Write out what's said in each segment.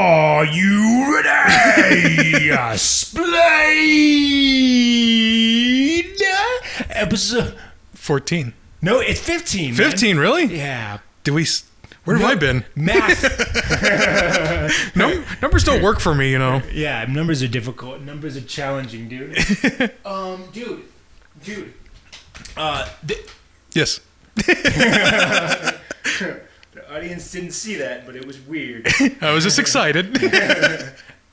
Are you ready? Splayed episode 14. No, it's 15. 15, man. really? Yeah. Where have I been? Math. Numbers don't work for me, you know. Yeah, numbers are difficult. Numbers are challenging, dude. Dude. Yes. The audience didn't see that, but it was weird. I was just excited.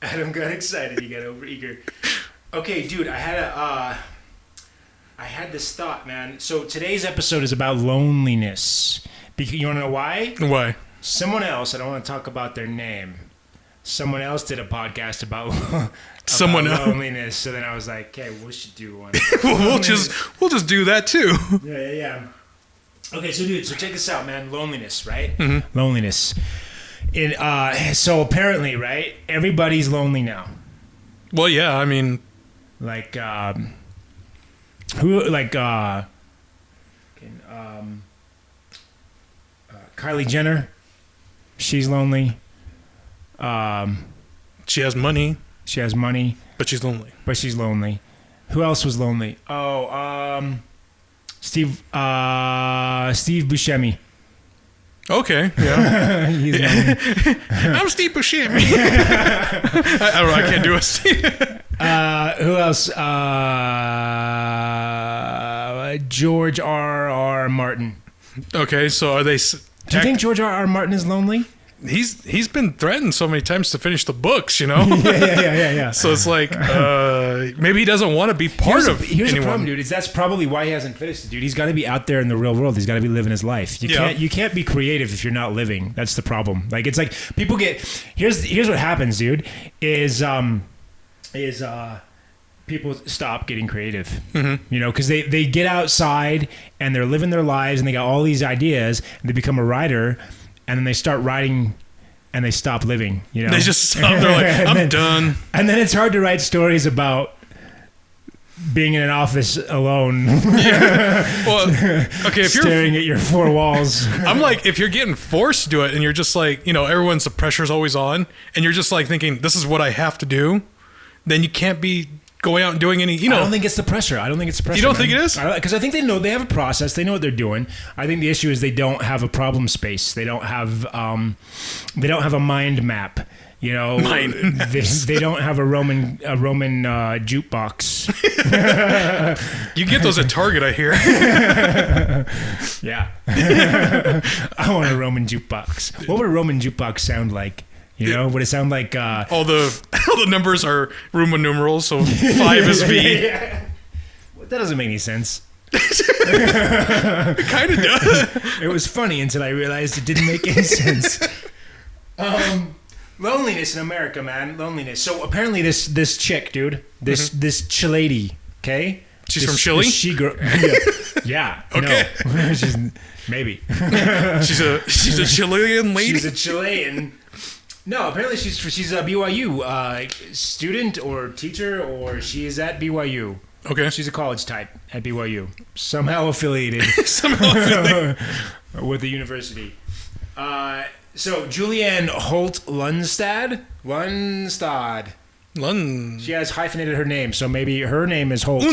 Adam got excited. He got overeager. Okay, dude, I had this thought, man. So today's episode is about loneliness. You want to know why? Why? Someone else, I don't want to talk about their name. Someone else did a podcast about loneliness. So then I was like, okay, we should do one. we'll just do that too. Yeah. Okay, so dude, check this out, man. Loneliness, right? Mm-hmm. Loneliness. So apparently, right? Everybody's lonely now. Well, yeah. I mean, Like, Kylie Jenner, she's lonely. she has money, She has money, but she's lonely. Who else was lonely? Steve Buscemi. Okay. Yeah. He's lonely. I'm Steve Buscemi. I don't know. I can't do a Steve. Who else? George R.R. Martin. Okay, so are they? Do you think George R.R. Martin is lonely? He's been threatened so many times to finish the books, you know. Yeah. So it's like maybe he doesn't want to be part of Here's anyone. the problem, dude. That's probably why he hasn't finished it, dude. He's got to be out there in the real world. He's got to be living his life. You can't be creative if you're not living. That's the problem. Like it's like people get. Here's what happens, dude. Is people stop getting creative, you know, because they get outside and they're living their lives and they got all these ideas and they become a writer and then they start writing and they stop living, you know. They just stop. They're like, I'm done. And then it's hard to write stories about being in an office alone. Well, okay, if you're staring at your four walls. I'm like, if you're getting forced to do it and you're just like, you know, the pressure's always on and you're just like thinking, this is what I have to do, then you can't be going out and doing any, you know. I don't think it's the pressure. You don't think it is? Because I think they have a process. They know what they're doing. I think the issue is they don't have a problem space. They don't have a mind map. You know, they don't have a Roman jukebox. You get those at Target, I hear. Yeah. I want a Roman jukebox. What would a Roman jukebox sound like? You know, would it sound like all the numbers are Roman numerals, so 5 is V. Yeah. Well, that doesn't make any sense. It kind of does. It was funny until I realized it didn't make any sense. Loneliness in America, man. Loneliness. So apparently this chick, dude, this Chilady, okay? She's from Chile? She girl. Yeah. Okay. No. Maybe. She's a Chilean lady. She's a Chilean. No, apparently she's a BYU student or teacher, or she is at BYU. Okay. She's a college type at BYU. Somehow affiliated. With the university. So Julianne Holt Lundstad. She has hyphenated her name, so maybe her name is Holt.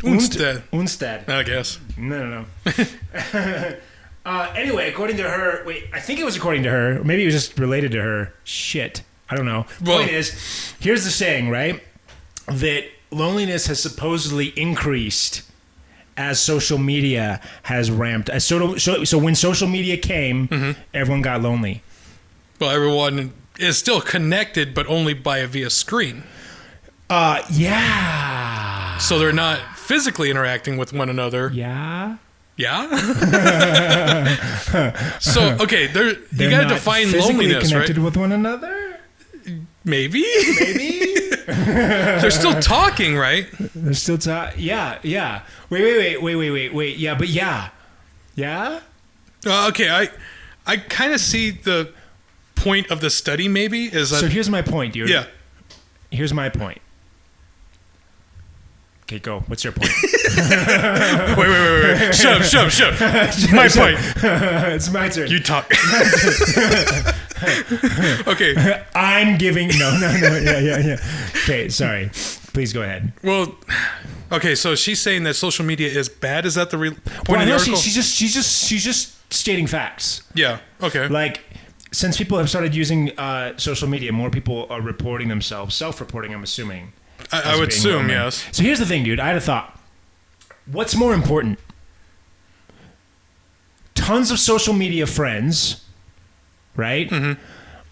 Unstad. I guess. No. Anyway, according to her, I think it was according to her, or maybe it was just related to her. Shit. I don't know. Point is, here's the saying, right? That loneliness has supposedly increased as social media has ramped. So when social media came, everyone got lonely. Well, everyone is still connected, but only via screen. Yeah. So they're not physically interacting with one another. Yeah. Yeah. So okay, you got to define loneliness, connected right? with one another. Maybe. They're still talking, right? They're still talking. Yeah. Wait. Yeah, but yeah. Okay, I kind of see the point of the study. Maybe is that. So here's my point, dude. Yeah. Here's my point. Okay, go. What's your point? Wait. Shut up. My point. It's my turn. You talk. Okay. I'm giving no. Yeah. Okay, sorry. Please go ahead. Well, okay. So she's saying that social media is bad. Is that the point Well, of the no, article? she's just stating facts. Yeah. Okay. Like, since people have started using social media, more people are reporting themselves, self-reporting, I'm assuming. I would being assume, lonely. yes. So here's the thing, dude. I had a thought. What's more important? Tons of social media friends, right? Mm-hmm.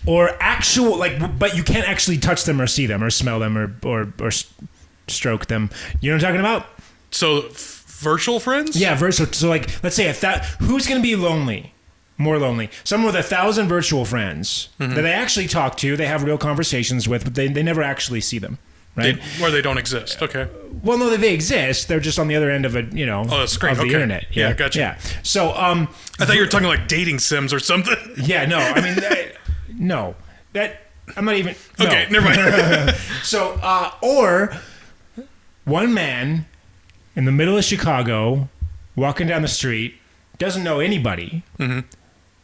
Or actual, like, but you can't actually touch them or see them or smell them or stroke them. You know what I'm talking about? So virtual friends? Yeah, virtual. So like, let's say who's going to be lonely? More lonely. Someone with 1,000 virtual friends that they actually talk to, they have real conversations with, but they never actually see them, right? Where they don't exist. Okay. Well, no, they exist. They're just on the other end of a, screen. of the Okay. internet. Yeah, gotcha. Yeah. So, I thought you were talking like dating sims or something. yeah, no, I mean, no, I'm not even. No. Okay, never mind. So, or one man in the middle of Chicago, walking down the street, doesn't know anybody. Mm-hmm.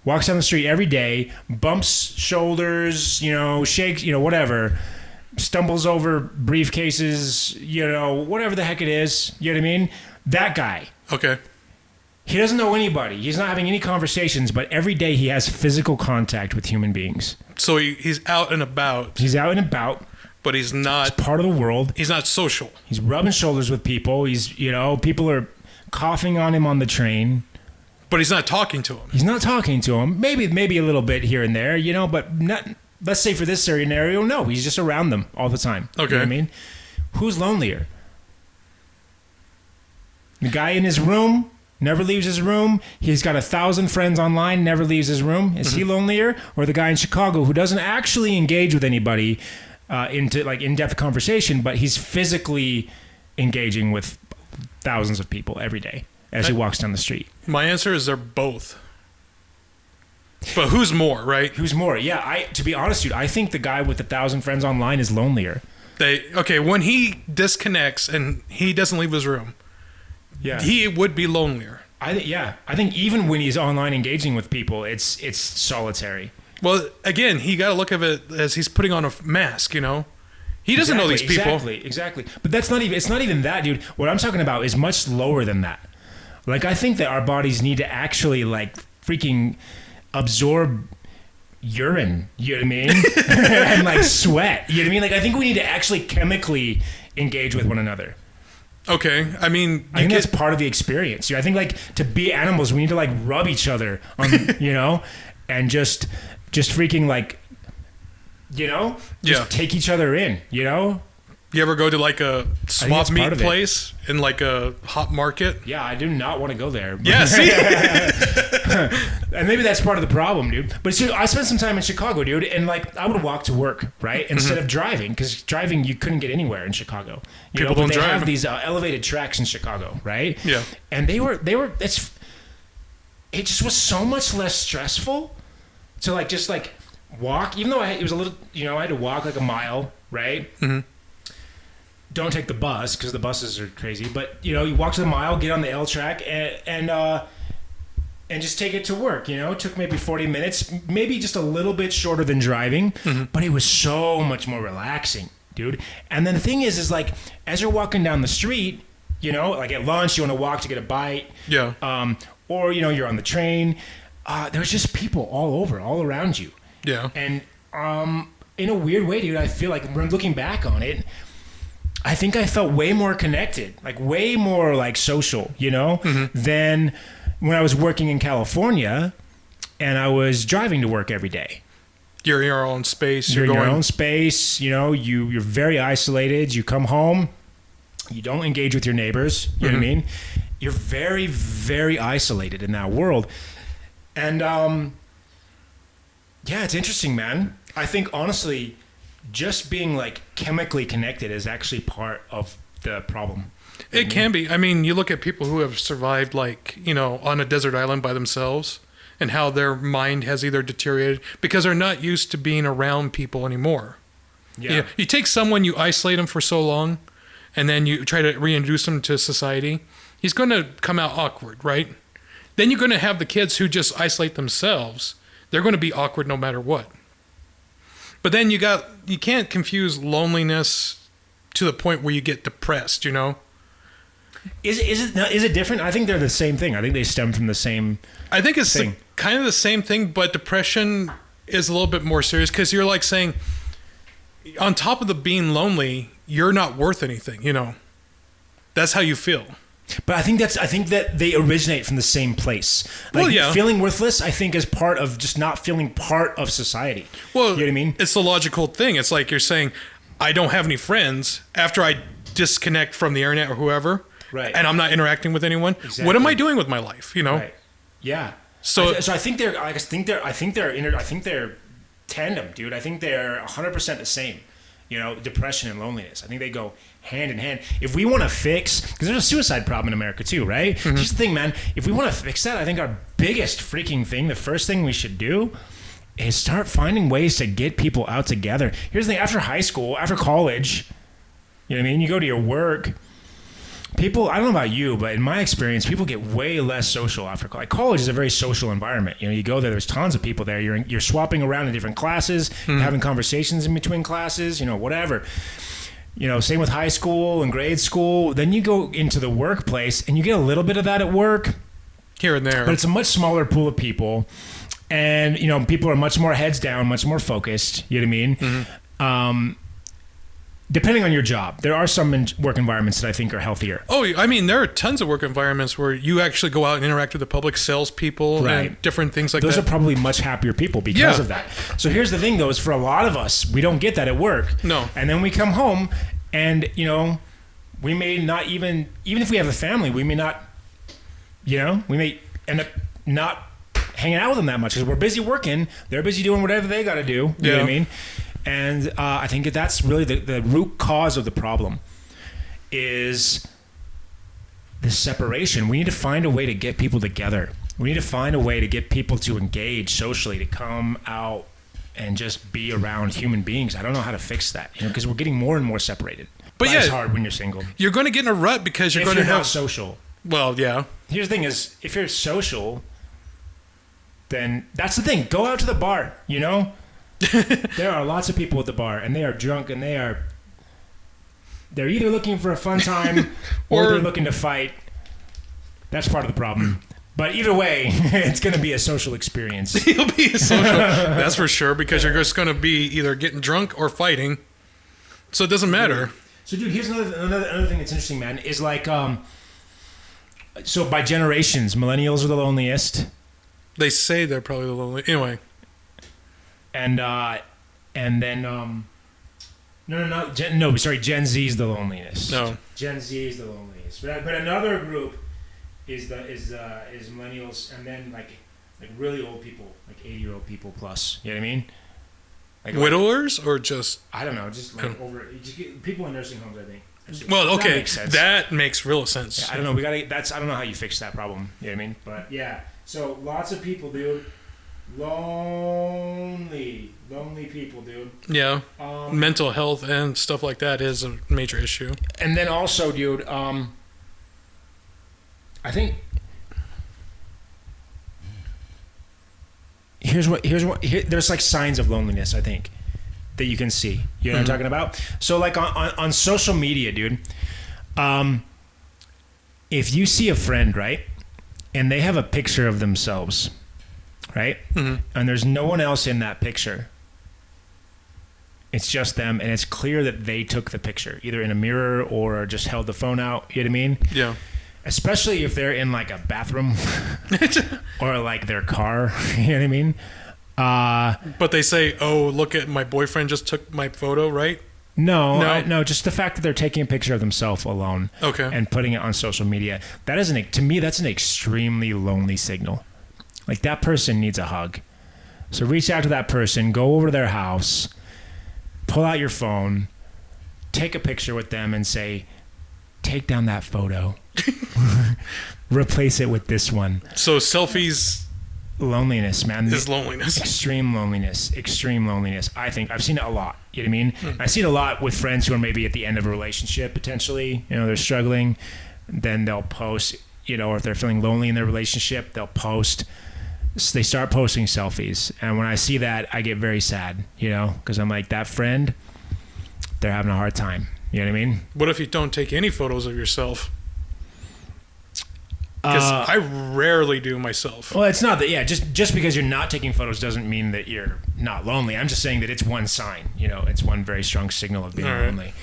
Walks down the street every day, bumps shoulders, shakes, whatever, stumbles over briefcases, whatever the heck it is. You know what I mean? That guy. Okay. He doesn't know anybody. He's not having any conversations, but every day he has physical contact with human beings. So he's out and about. He's out and about. But he's not part of the world. He's not social. He's rubbing shoulders with people. He's, people are coughing on him on the train. But he's not talking to him. He's not talking to him. Maybe a little bit here and there, but not. Let's say for this scenario, no. He's just around them all the time. Okay. You know what I mean? Who's lonelier? The guy in his room never leaves his room. He's got 1,000 friends online, never leaves his room. Is he lonelier? Or the guy in Chicago who doesn't actually engage with anybody into like in-depth conversation, but he's physically engaging with thousands of people every day as he walks down the street? My answer is they're both. But who's more, right? Who's more? Yeah, to be honest, dude, I think the guy with 1,000 friends online is lonelier. When he disconnects and he doesn't leave his room, he would be lonelier. I think even when he's online engaging with people, it's solitary. Well, again, he got to look at it as he's putting on a mask, He doesn't know these people. Exactly. But it's not even that, dude. What I'm talking about is much lower than that. Like, I think that our bodies need to actually, like, freaking absorb urine, you know what I mean? And, like, sweat, you know what I mean? Like, I think we need to actually chemically engage with one another. Okay, I mean... I think that's part of the experience. I think, like, to be animals, we need to, like, rub each other, on, and just freaking, like, take each other in, You ever go to like a swap meet place in like a hot market? Yeah, I do not want to go there. Yeah, see? And maybe that's part of the problem, dude. But see, I spent some time in Chicago, dude, and like I would walk to work, right, instead of driving, because driving you couldn't get anywhere in Chicago. People don't drive. They have these elevated tracks in Chicago, right? Yeah. And it just was so much less stressful to like just like walk, even though it was a little, I had to walk like a mile, right? Mm-hmm. Don't take the bus because the buses are crazy. But you walk to the mile, get on the L track, and just take it to work. It took maybe 40 minutes, maybe just a little bit shorter than driving, but it was so much more relaxing, dude. And then the thing is like as you're walking down the street, like at lunch, you want to walk to get a bite, or you're on the train. There's just people all around you. Yeah. And in a weird way, dude, I feel like when looking back on it, I think I felt way more connected, like way more like social, than when I was working in California and I was driving to work every day. You're in your own space. You're in your own space. You're very isolated. You come home. You don't engage with your neighbors. You know what I mean? You're very, very isolated in that world. And it's interesting, man. I think, honestly, just being like chemically connected is actually part of the problem. It can be. I mean, you look at people who have survived like, on a desert island by themselves and how their mind has either deteriorated because they're not used to being around people anymore. Yeah. You take someone, you isolate them for so long, and then you try to reintroduce them to society. He's going to come out awkward, right? Then you're going to have the kids who just isolate themselves. They're going to be awkward no matter what. But then you can't confuse loneliness to the point where you get depressed, you know? Is it different? I think they're the same thing. I think they stem from the same I think it's thing. kind of the same thing, but depression is a little bit more serious because you're like saying, on top of the being lonely, you're not worth anything, you know? That's how you feel. But I think that they originate from the same place. Like, well, yeah. Feeling worthless, I think, is part of just not feeling part of society. Well, you know what I mean? It's the logical thing. It's like you're saying, I don't have any friends after I disconnect from the internet or whoever, right? And I'm not interacting with anyone. Exactly. What am I doing with my life? You know? Right. Yeah. So I think they're tandem, dude. I think they're 100% the same. You know, depression and loneliness. I think they go hand in hand. If we want to fix, because there's a suicide problem in America too, right? Mm-hmm. Here's the thing, man. If we want to fix that, I think our biggest freaking thing, the first thing we should do is start finding ways to get people out together. Here's the thing. After high school, after college, you know what I mean? You go to your work. People, I don't know about you, but in my experience, people get way less social after college. College is a very social environment. You know, you go there, there's tons of people there. You're swapping around in different classes, having conversations in between classes, you know, whatever. You know, same with high school and grade school. Then you go into the workplace and you get a little bit of that at work. Here and there. But it's a much smaller pool of people. And, you know, people are much more heads down, much more focused. You know what I mean? Depending on your job, there are some work environments that I think are healthier. Oh, I mean, there are tons of work environments where you actually go out and interact with the public, salespeople, and different things like Those that. are probably much happier people because of that. So here's the thing, though, is for a lot of us, we don't get that at work. No. And then we come home and, you know, we may not even if we have a family, we may not, you know, we may end up not hanging out with them that much because we're busy working. They're busy doing whatever they got to do. You know what I mean? And I think that's really the root cause of the problem is the separation. We need to find a way to get people together. We need to find a way to get people to engage socially, to come out and just be around human beings. I don't know how to fix that, you know, because we're getting more and more separated. But Life's hard when you're single. You're going to get in a rut because you're going to have not social. Well, yeah. Here's the thing: is if you're social, then that's the thing. Go out to the bar. You know. There are lots of people at the bar, and they are drunk, and they're either looking for a fun time or they're looking to fight. That's part of the problem. But either way, it's going to be a social experience. It'll be a social. That's for sure, because you're just going to be either getting drunk or fighting. So it doesn't matter. So, dude, here's another thing that's interesting, man. Is like, so by generations, millennials are the loneliest. They say they're probably the loneliest. Anyway. And then Gen Z is the loneliest. No, Gen Z is the loneliest. But another group is millennials, and then like really old people, like 80-year-old people plus. You know what I mean? Like widowers or just I don't know, just like people in nursing homes. I think. Well, okay, that makes sense. That makes real sense. Yeah, I don't know. I don't know how you fix that problem. You know what I mean? But yeah, so lots of people, dude. Lonely people, dude. Yeah, mental health and stuff like that is a major issue. And then also, dude, I think here's there's like signs of loneliness, I think, that you can see. You know what I'm talking about? So like on social media, dude, if you see a friend, right, and they have a picture of themselves, right? And there's no one else in that picture. It's just them, and it's clear that they took the picture, either in a mirror or just held the phone out. You know what I mean? Yeah. Especially if they're in like a bathroom or like their car. You know what I mean? But they say, "Oh, look at my boyfriend just took my photo," right? No. Just the fact that they're taking a picture of themselves alone, and putting it on social media. That is to me, that's an extremely lonely signal. Like that person needs a hug. So reach out to that person, go over to their house, pull out your phone, take a picture with them and say, take down that photo. Replace it with this one. So selfies. Loneliness, man. Is loneliness. Extreme loneliness. I think I've seen it a lot. You know what I mean? I see it a lot with friends who are maybe at the end of a relationship, potentially. You know, they're struggling. Then they'll post, you know, or if they're feeling lonely in their relationship, they'll post they start posting selfies, and when I see that, I get very sad, you know, because I'm like, that friend, they're having a hard time. You know what I mean? What if you don't take any photos of yourself? Because I rarely do myself. Well, it's not that. Yeah, just because you're not taking photos doesn't mean that you're not lonely. I'm just saying that it's one sign. You know, it's one very strong signal of being lonely.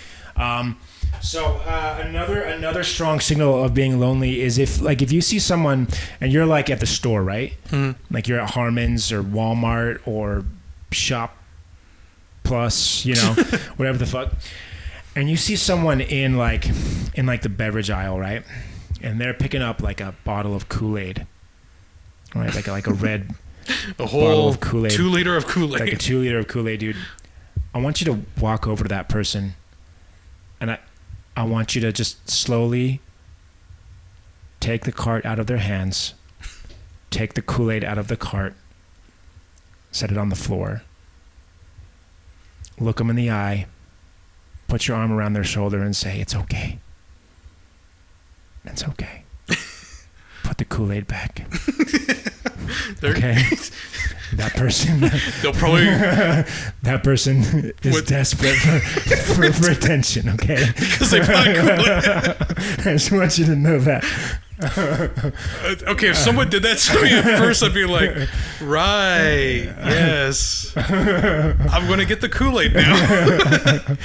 So another strong signal of being lonely is if you see someone and you're like at the store, right? Like you're at Harmon's or Walmart or Shop Plus, you know, whatever the fuck, and you see someone in the beverage aisle, right? And they're picking up like a bottle of Kool-Aid, right? Like a red bottle of Kool-Aid, 2 liter of Kool-Aid, like a 2 liter of Kool-Aid, dude. I want you to walk over to that person, and I want you to just slowly take the cart out of their hands, take the Kool-Aid out of the cart, set it on the floor, look them in the eye, put your arm around their shoulder, and say, "It's okay. It's okay. Put the Kool-Aid back." Okay. That person. They'll probably. That person is desperate for attention. Okay. Because they bought Kool-Aid. I just want you to know that. Okay, if someone did that to me at first, I'd be like, right, yes, I'm going to get the Kool-Aid now.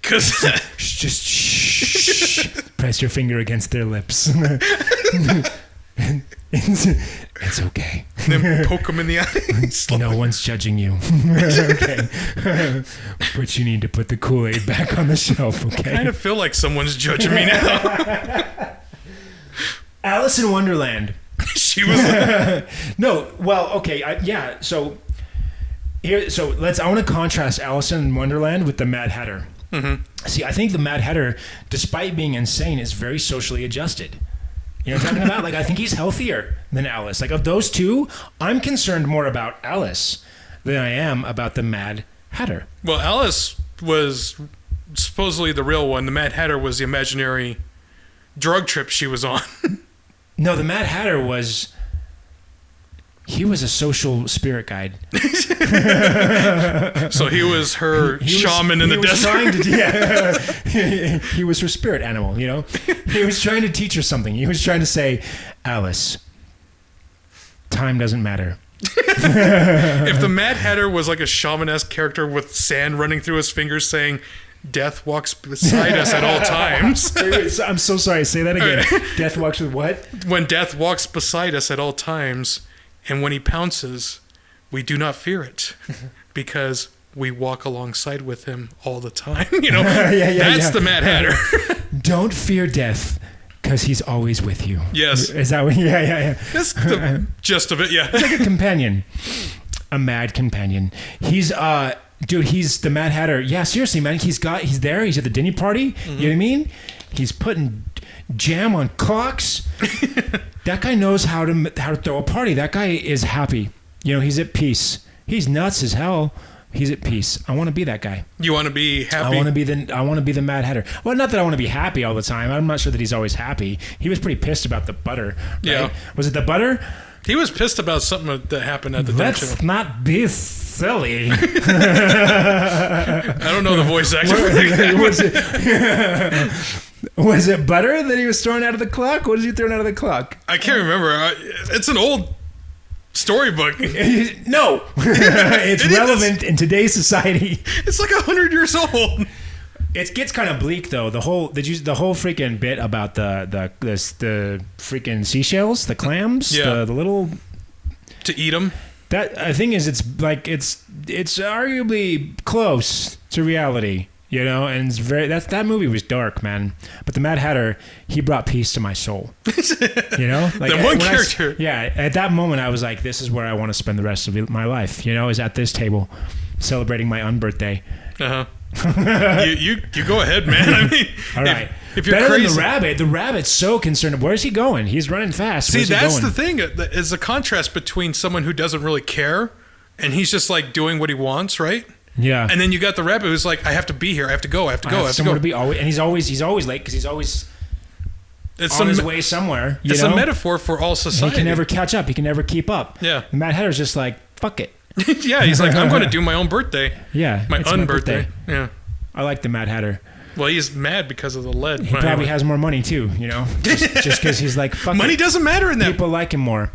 Because just shh. Press your finger against their lips. It's okay. Then poke them in the eye. No one's judging you. Okay. But you need to put the Kool-Aid back on the shelf, okay? I kind of feel like someone's judging me now. Alice in Wonderland. She was No, well, okay, so I want to contrast Alice in Wonderland with the Mad Hatter. See, I think the Mad Hatter, despite being insane, is very socially adjusted. You know what I'm talking about? Like, I think he's healthier than Alice. Like, of those two, I'm concerned more about Alice than I am about the Mad Hatter. Well, Alice was supposedly the real one. The Mad Hatter was the imaginary drug trip she was on. No, the Mad Hatter was... He was a social spirit guide. So he was her shaman in the desert. He was her spirit animal, you know? He was trying to teach her something. He was trying to say, Alice, time doesn't matter. If the Mad Hatter was like a shaman-esque character with sand running through his fingers saying, "Death walks beside us at all times." I'm so sorry. Say that again. Death walks with what? When death walks beside us at all times, and when he pounces, we do not fear it because we walk alongside with him all the time. You know, that's the Mad Hatter. Don't fear death because he's always with you. Yes. Is that what? Yeah. That's the gist of it, yeah. It's like a companion. A mad companion. He's he's the Mad Hatter. Yeah, seriously, man. He's there. He's at the dinner party. Mm-hmm. You know what I mean? He's putting jam on clocks. That guy knows how to throw a party. That guy is happy. You know, he's at peace. He's nuts as hell. He's at peace. I want to be that guy. You want to be happy? I want to be the Mad Hatter. Well, not that I want to be happy all the time. I'm not sure that he's always happy. He was pretty pissed about the butter. Right? Yeah. Was it the butter? He was pissed about something that happened at the dinner show. Let's not be silly. I don't know the voice actor. Was it butter that he was throwing out of the clock? What was he throwing out of the clock? I can't remember. It's an old storybook. No. It's relevant in today's society. It's like 100 years old. It gets kind of bleak though. The whole freaking bit about the freaking seashells, the clams, the little to eat them. That I think is it's arguably close to reality. You know, and it's that movie was dark, man. But the Mad Hatter, he brought peace to my soul. You know, like the one character. At that moment, I was like, this is where I want to spend the rest of my life. You know, is at this table, celebrating my unbirthday. You go ahead, man. I mean, all right. If you're better crazy, than the rabbit's so concerned. Where's he going? He's running fast. See, that's the thing. Is the contrast between someone who doesn't really care, and he's just like doing what he wants, right? Yeah. And then you got the rabbit who's like, I have to be here. I have to go. I have to go. I have to go. To be always, and he's always late because he's always It's on his way somewhere. It's a metaphor for all society. He can never catch up. He can never keep up. Yeah. And Mad Hatter's just like, fuck it. Yeah, he's like, I'm going to do my own birthday. Yeah. My birthday. Yeah. I like the Mad Hatter. Well, he's mad because of the lead. He probably has more money too, you know? Just because he's like, fuck money it. doesn't matter in that. People like him more.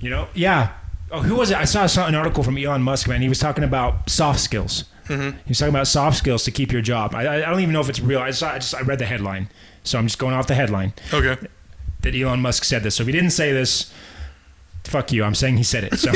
You know? Yeah. Oh, who was it? I saw an article from Elon Musk, man. He was talking about soft skills. Mm-hmm. He was talking about soft skills to keep your job. I don't even know if it's real. I read the headline. So I'm just going off the headline. Okay. That Elon Musk said this. So if he didn't say this, fuck you. I'm saying he said it. So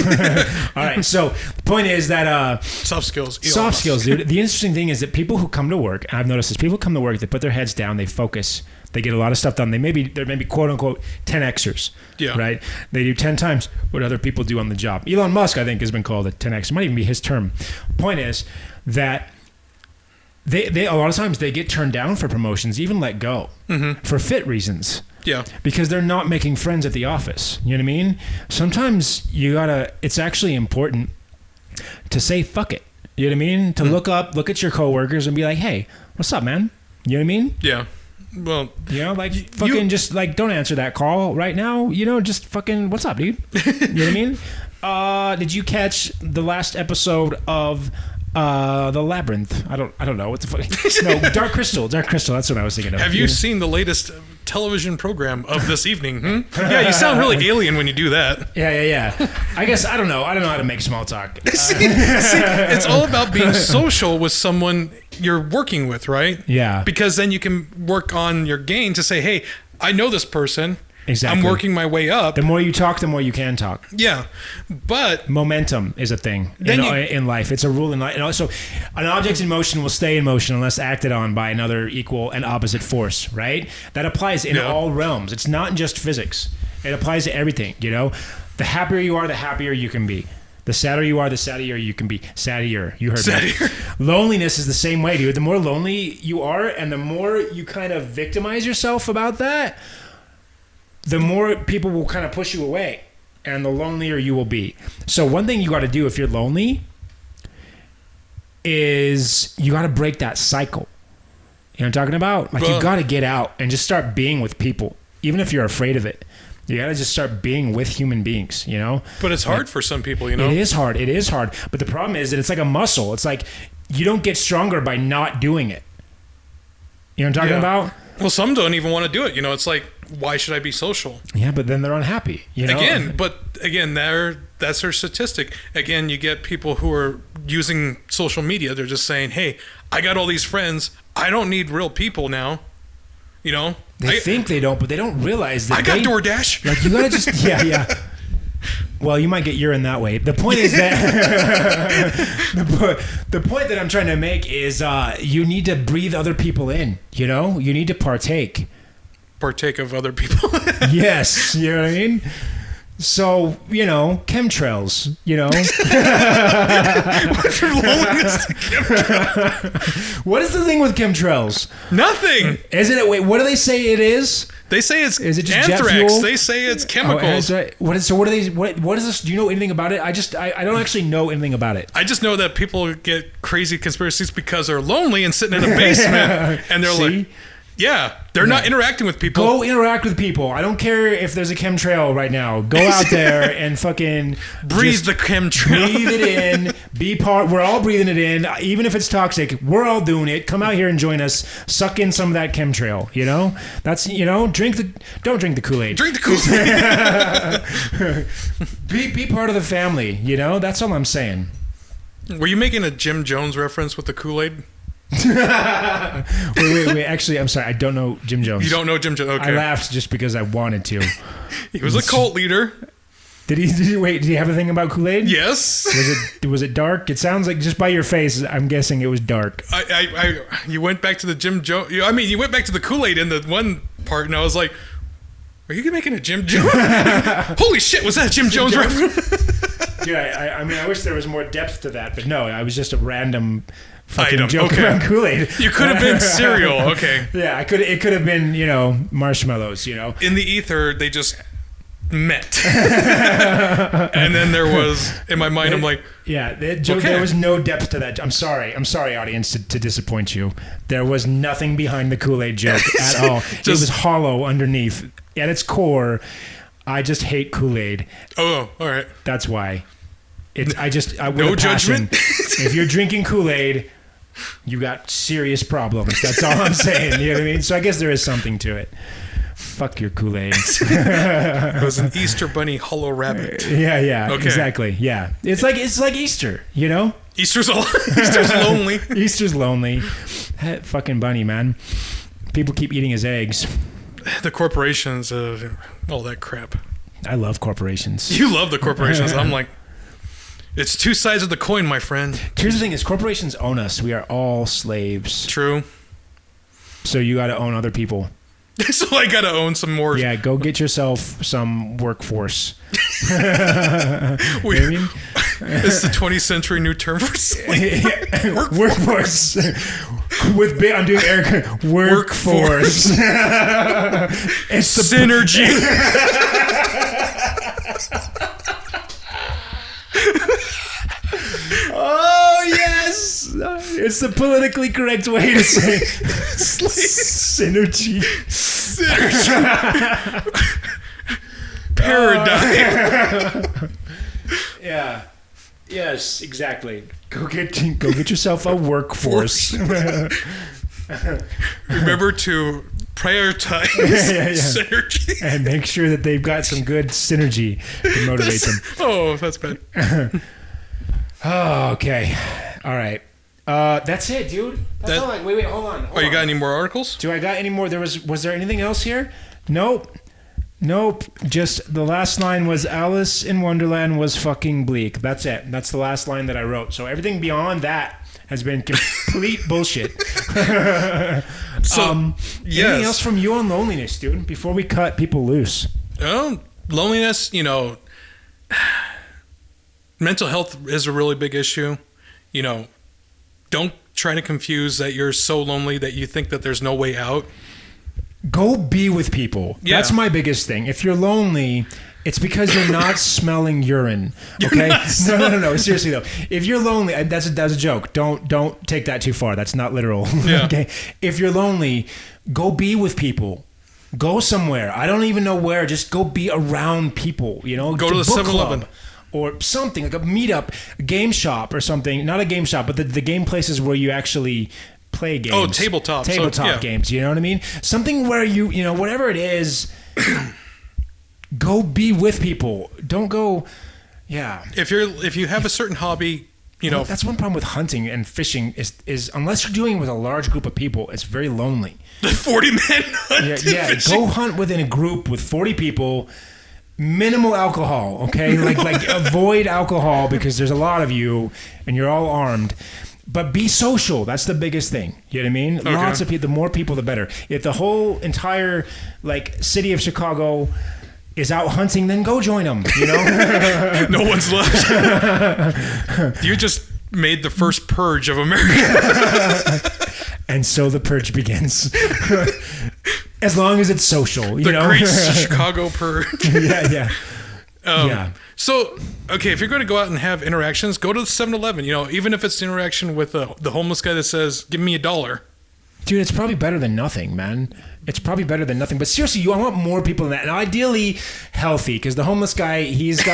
all right. So the point is that soft skills. Soft skills, dude. The interesting thing is that people who come to work, and I've noticed this, people come to work, they put their heads down, they focus, they get a lot of stuff done. They're maybe quote unquote 10Xers. Yeah. Right? They do 10 times what other people do on the job. Elon Musk, I think, has been called a 10X. It might even be his term. Point is that they a lot of times they get turned down for promotions, even let go for fit reasons. Yeah. Because they're not making friends at the office. You know what I mean? Sometimes it's actually important to say fuck it. You know what I mean? To look at your coworkers and be like, hey, what's up, man? You know what I mean? Yeah. Well, you know, like fucking just like don't answer that call right now. You know, just fucking what's up, dude? You know what I mean? Did you catch the last episode of The Labyrinth? I don't know what the fuck. No, Dark Crystal. That's what I was thinking of. Have you seen the latest television program of this evening? Yeah, you sound really alien when you do that. Yeah. I guess I don't know how to make small talk. See, it's all about being social with someone you're working with, right? Yeah. Because then you can work on your game to say, hey, I know this person. Exactly. I'm working my way up. The more you talk, the more you can talk. Yeah. But momentum is a thing in life. It's a rule in life. And also, an object in motion will stay in motion unless acted on by another equal and opposite force, right? That applies in all realms. It's not just physics. It applies to everything, you know? The happier you are, the happier you can be. The sadder you are, the sadder you can be. Saddier. You heard me. Loneliness is the same way, dude. The more lonely you are and the more you kind of victimize yourself about that, the more people will kind of push you away and the lonelier you will be. So one thing you got to do if you're lonely is you got to break that cycle. You know what I'm talking about? Like you got to get out and just start being with people, even if you're afraid of it. You got to just start being with human beings, you know? But it's hard for some people, you know? It is hard. But the problem is that it's like a muscle. It's like you don't get stronger by not doing it. You know what I'm talking about? Well, some don't even want to do it. You know, it's like, why should I be social? Yeah, but then they're unhappy. You know? Again, that's their statistic. Again, you get people who are using social media. They're just saying, hey, I got all these friends. I don't need real people now. You know? They think they don't, but they don't realize that I got DoorDash. Like, you gotta just, yeah. Well, you might get urine that way. The point is that the point that I'm trying to make is you need to breathe other people in. You know, you need to partake of other people. Yes, you know what I mean. So, you know, chemtrails, you know. From loneliness to chemtrails. What is the thing with chemtrails? Nothing. Isn't it? Wait, what do they say it is? They say it's is it just anthrax. Jet fuel? They say it's chemicals. What is this? Do you know anything about it? I don't actually know anything about it. I just know that people get crazy conspiracies because they're lonely and sitting in a basement and they're like, yeah, they're not interacting with people. Go interact with people. I don't care if there's a chemtrail right now. Go out there and fucking breathe the chemtrail. Breathe it in. Be part. We're all breathing it in, even if it's toxic. We're all doing it. Come out here and join us. Suck in some of that chemtrail. You know, that's don't drink the Kool-Aid. Drink the Kool-Aid. be part of the family. You know, that's all I'm saying. Were you making a Jim Jones reference with the Kool-Aid? wait. Actually, I'm sorry. I don't know Jim Jones. You don't know Jim Jones? Okay. I laughed just because I wanted to. He was a cult leader. Did he have a thing about Kool-Aid? Yes. Was it dark? It sounds like, just by your face, I'm guessing it was dark. You went back to the Jim Jones. I mean, you went back to the Kool-Aid in the one part, and I was like, are you making a Jim Jones? Holy shit, was that a Jim Jones reference? Yeah, I mean, I wish there was more depth to that, but no, I was just a random fucking item. Joke around Kool-Aid. You could have been cereal. Okay. Yeah, it could have been, marshmallows, In the ether, they just met. And then there was, in my mind, I'm like, yeah, there was no depth to that. I'm sorry, audience, to disappoint you. There was nothing behind the Kool-Aid joke at all. It was hollow underneath. At its core, I just hate Kool-Aid. Oh, all right. That's why. No judgment. If you're drinking Kool-Aid, you got serious problems. That's all I'm saying. You know what I mean? So I guess there is something to it. Fuck your Kool-Aid. It was an Easter bunny hollow rabbit. Yeah, okay. Exactly. Yeah, it's like Easter. You know, Easter's lonely. Easter's lonely. That fucking bunny, man. People keep eating his eggs. The corporations, all that crap. I love corporations. You love the corporations. I'm like, it's two sides of the coin, my friend. Here's the thing: is corporations own us. We are all slaves. True. So you got to own other people. So I got to own some more. Yeah, go get yourself some workforce. It's the 20th century new term for slave. Workforce. I'm doing air workforce. It's the synergy. Oh yes, it's the politically correct way to say synergy. Paradigm. Yeah. Yes, exactly. Go get yourself a workforce. Remember to prioritize synergy and make sure that they've got some good synergy to motivate them. Oh, that's bad. Oh, okay. All right. That's it, dude. That's all. Wait, hold on. You got any more articles? Do I got any more? Was there anything else here? Nope. Just the last line was Alice in Wonderland was fucking bleak. That's it. That's the last line that I wrote. So everything beyond that has been complete bullshit. Anything else from you on loneliness, dude? Before we cut people loose. Loneliness, mental health is a really big issue. Don't try to confuse that you're so lonely that you think that there's no way out. Go be with people. Yeah. That's my biggest thing. If you're lonely, it's because you're not smelling urine. Okay? No. Seriously though, if you're lonely, that's a joke. Don't take that too far. That's not literal. Yeah. Okay? If you're lonely, go be with people. Go somewhere. I don't even know where. Just go be around people. Go to the 7-Eleven. Or something like a meetup, a game shop or something. Not a game shop, but the game places where you actually play games. Oh, tabletop games. You know what I mean? Something where you whatever it is, go be with people. Don't go. Yeah. If you have a certain hobby, that's one problem with hunting and fishing is unless you're doing it with a large group of people, it's very lonely. The 40-man hunt. Yeah. Go hunt within a group with 40 people. Minimal alcohol, okay? Like avoid alcohol because there's a lot of you and you're all armed. But be social. That's the biggest thing. You know what I mean? Okay. Lots of people. The more people, the better. If the whole entire city of Chicago is out hunting, then go join them. No one's left. You just made the first purge of America. And so the purge begins. As long as it's social, the great Chicago purge. Yeah. So, okay, if you're going to go out and have interactions, go to the 7-Eleven. Even if it's the interaction with the homeless guy that says, "Give me $1." Dude, it's probably better than nothing, man. It's probably better than nothing. But seriously, I want more people than that, and ideally healthy, because the homeless guy, he's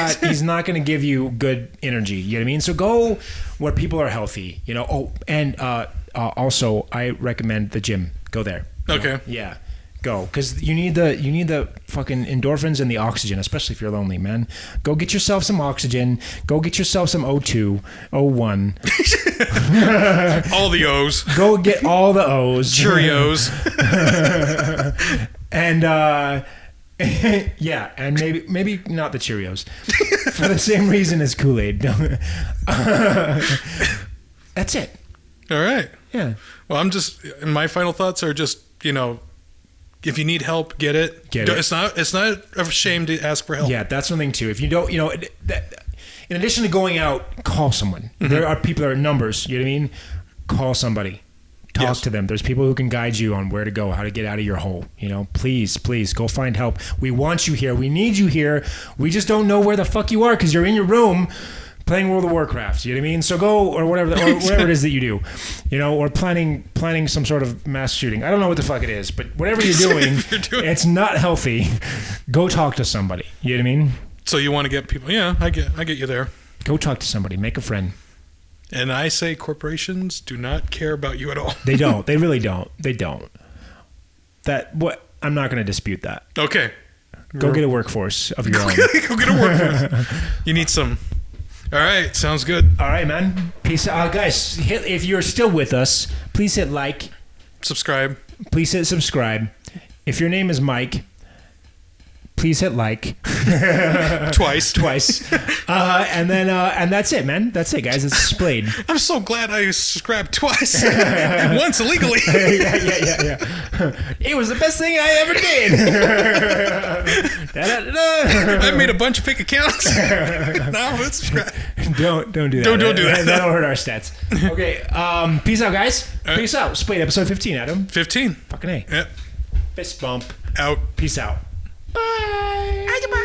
not going to give you good energy. You know what I mean? So go where people are healthy. Also, I recommend the gym. Go there. Okay. Yeah. Go, because you need the fucking endorphins and the oxygen, especially if you're lonely, man. Go get yourself some oxygen. Go get yourself some O2, O1. All the O's. Go get all the O's. Cheerios. And yeah, and maybe not the Cheerios for the same reason as Kool-Aid. That's it. All right. Yeah. Well, my final thoughts are just, if you need help, get it. It's not a shame to ask for help. Yeah, that's something too. If you don't, in addition to going out, call someone. Mm-hmm. There are people, there are numbers. You know what I mean? Call somebody. Talk Yes. to them. There's people who can guide you on where to go, how to get out of your hole. Please go find help. We want you here. We need you here. We just don't know where the fuck you are because you're in your room playing World of Warcraft. You know what I mean? So go, or whatever it is that you do, or planning some sort of mass shooting. I don't know what the fuck it is, but whatever you're doing, it's not healthy. Go talk to somebody. You know what I mean? So you want to get people? Yeah, I get you there. Go talk to somebody. Make a friend. And I say corporations do not care about you at all. They don't. They really don't. They don't. I'm not going to dispute that. Okay. Go get a workforce of your own. Go get a workforce. You need some. All right. Sounds good. All right, man. Peace out. Guys, if you're still with us, please hit like. Subscribe. Please hit subscribe. If your name is Mike, please hit like. Twice. And that's it, man. That's it, guys. It's Splayed. I'm so glad I subscribed twice. And once illegally. Yeah. It was the best thing I ever did. I made a bunch of fake accounts. Now let's subscribe. Don't do that. Don't do that. That'll hurt our stats. Okay. Peace out, guys. Right. Peace out. Splayed episode 15, Adam. 15. Fucking A. Yep. Fist bump. Out. Peace out. Bye. Bye.